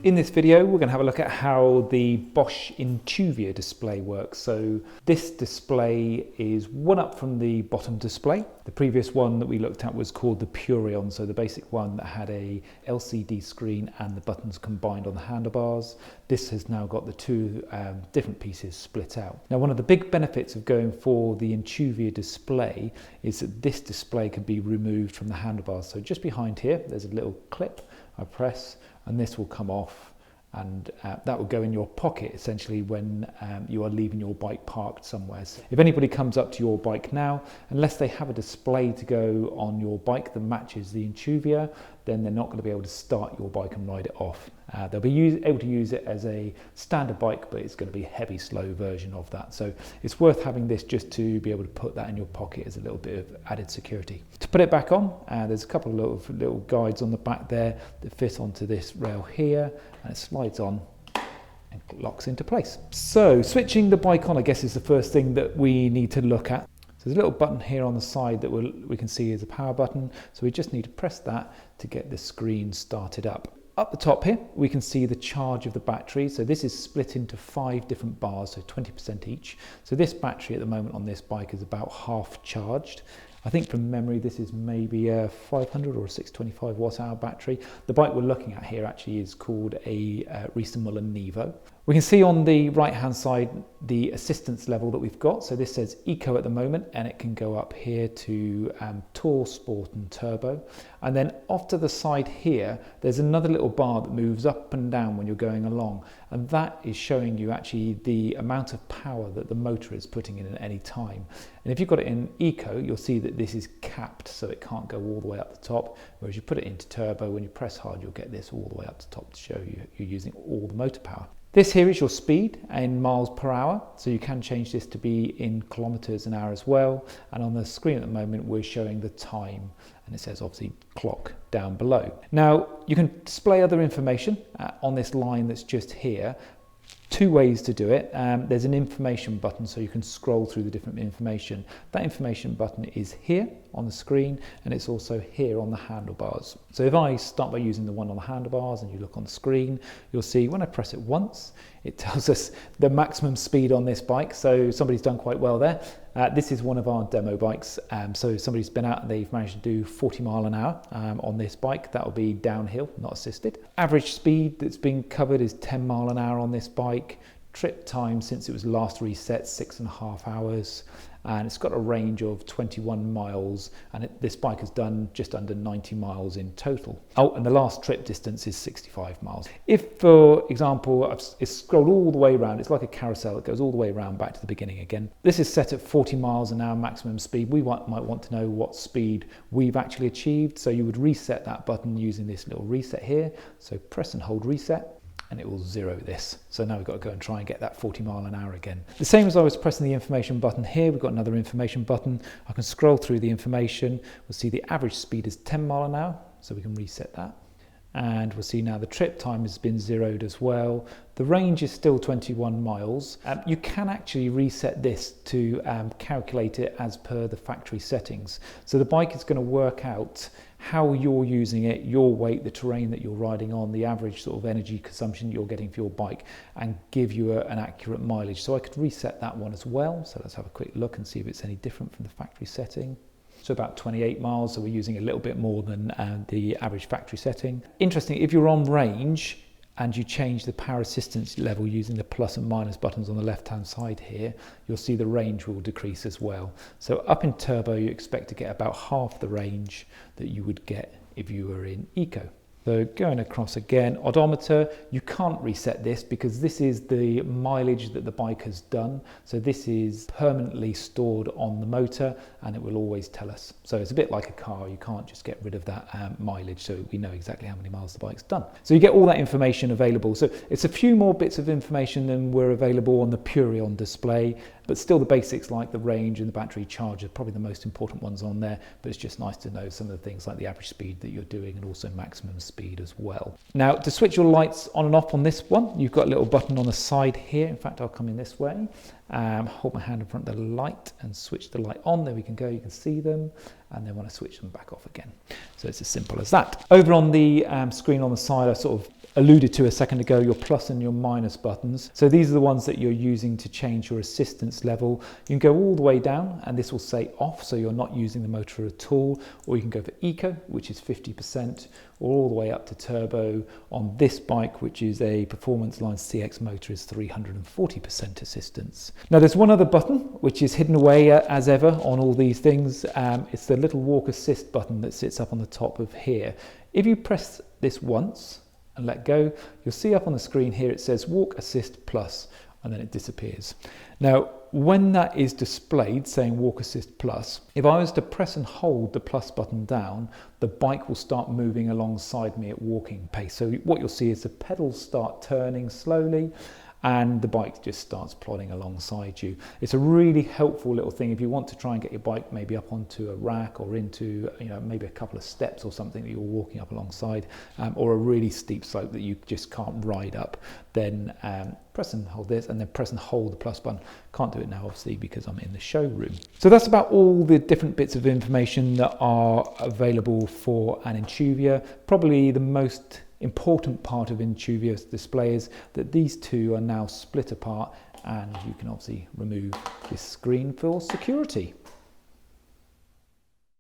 In this video, we're going to have a look at how the Bosch Intuvia display works. So this display is one up from the bottom display. The previous one that we looked at was called the Purion, so the basic one that had a LCD screen and the buttons combined on the handlebars. This has now got the two different pieces split out. Now, one of the big benefits of going for the Intuvia display is that this display can be removed from the handlebars. So just behind here, there's a little clip I press, and this will come off, and that will go in your pocket essentially when you are leaving your bike parked somewhere. So if anybody comes up to your bike now, unless they have a display to go on your bike that matches the Intuvia, then they're not going to be able to start your bike and ride it off. They'll be able to use it as a standard bike, but it's going to be a heavy, slow version of that. So it's worth having this just to be able to put that in your pocket as a little bit of added security. To put it back on, there's a couple of little guides on the back there that fit onto this rail here, and it slides on and locks into place. So switching the bike on, I guess, is the first thing that we need to look at. So there's a little button here on the side that we can see is a power button. So we just need to press that to get the screen started up. Up the top here, we can see the charge of the battery. So this is split into 5 different bars, so 20% each. So this battery at the moment on this bike is about half charged. I think from memory, this is maybe a 500 or a 625 watt hour battery. The bike we're looking at here actually is called a Riese Müller Nevo. We can see on the right hand side the assistance level that we've got. So this says Eco at the moment, and it can go up here to Tour, Sport and Turbo. And then off to the side here, there's another little bar that moves up and down when you're going along. And that is showing you actually the amount of power that the motor is putting in at any time. And if you've got it in Eco, you'll see that this is capped, so it can't go all the way up the top. Whereas you put it into Turbo, when you press hard, you'll get this all the way up the top to show you you're using all the motor power. This here is your speed in miles per hour, so you can change this to be in kilometers an hour as well. And on the screen at the moment, we're showing the time, and it says obviously clock down below. Now, you can display other information on this line that's just here. 2 ways to do it. There's an information button, so you can scroll through the different information. That information button is here on the screen, and it's also here on the handlebars. So if I start by using the one on the handlebars and you look on the screen, you'll see when I press it once, it tells us the maximum speed on this bike. So somebody's done quite well there. This is one of our demo bikes. So somebody's been out and they've managed to do 40 mile an hour on this bike. That will be downhill, not assisted. Average speed that's been covered is 10 mile an hour on this bike. Trip time since it was last reset, 6.5 hours. And it's got a range of 21 miles, and this bike has done just under 90 miles in total. Oh, and the last trip distance is 65 miles. If, for example, it's scrolled all the way around, it's like a carousel, it goes all the way around back to the beginning again. This is set at 40 miles an hour maximum speed. We might want to know what speed we've actually achieved, so you would reset that button using this little reset here. So press and hold reset, and it will zero this. So now we've got to go and try and get that 40 mile an hour again. The same as I was pressing the information button here, we've got another information button. I can scroll through the information. We'll see the average speed is 10 mile an hour, so we can reset that. And we'll see now the trip time has been zeroed as well. The range is still 21 miles. You can actually reset this to calculate it as per the factory settings. So the bike is going to work out how you're using it, your weight, the terrain that you're riding on, the average sort of energy consumption you're getting for your bike, and give you an accurate mileage. So I could reset that one as well. So let's have a quick look and see if it's any different from the factory setting. So about 28 miles, so we're using a little bit more than the average factory setting. Interesting, if you're on range and you change the power assistance level using the plus and minus buttons on the left hand side here, you'll see the range will decrease as well. So up in Turbo, you expect to get about half the range that you would get if you were in Eco. So going across again, odometer, you can't reset this because this is the mileage that the bike has done. So this is permanently stored on the motor, and it will always tell us. So it's a bit like a car, you can't just get rid of that mileage, so we know exactly how many miles the bike's done. So you get all that information available. So it's a few more bits of information than were available on the Purion display, but still the basics like the range and the battery charge are probably the most important ones on there. But it's just nice to know some of the things like the average speed that you're doing and also maximum speed as well. Now, to switch your lights on and off on this one, you've got a little button on the side here. In fact, I'll come in this way, hold my hand in front of the light and switch the light on. There we can go, you can see them. And then when I switch them back off again. So it's as simple as that. Over on the screen on the side, I sort of alluded to a second ago, your plus and your minus buttons. So these are the ones that you're using to change your assistance level. You can go all the way down and this will say off, so you're not using the motor at all, or you can go for eco, which is 50%, or all the way up to turbo. On this bike, which is a Performance Line CX motor, is 340% assistance. Now there's one other button which is hidden away as ever on all these things. It's the little walk assist button that sits up on the top of here. If you press this once and let go, you'll see up on the screen here it says walk assist plus, and then it disappears. Now when that is displayed saying walk assist plus, if I was to press and hold the plus button down, the bike will start moving alongside me at walking pace. So what you'll see is the pedals start turning slowly and the bike just starts plodding alongside you. It's a really helpful little thing if you want to try and get your bike maybe up onto a rack or into, you know, maybe a couple of steps or something that you're walking up alongside, or a really steep slope that you just can't ride up. Then press and hold this, and then press and hold the plus button. Can't do it now obviously because I'm in the showroom. So that's about all the different bits of information that are available for an Intuvia. Probably the most important part of Intuvia's display is that these two are now split apart, and you can obviously remove this screen for security.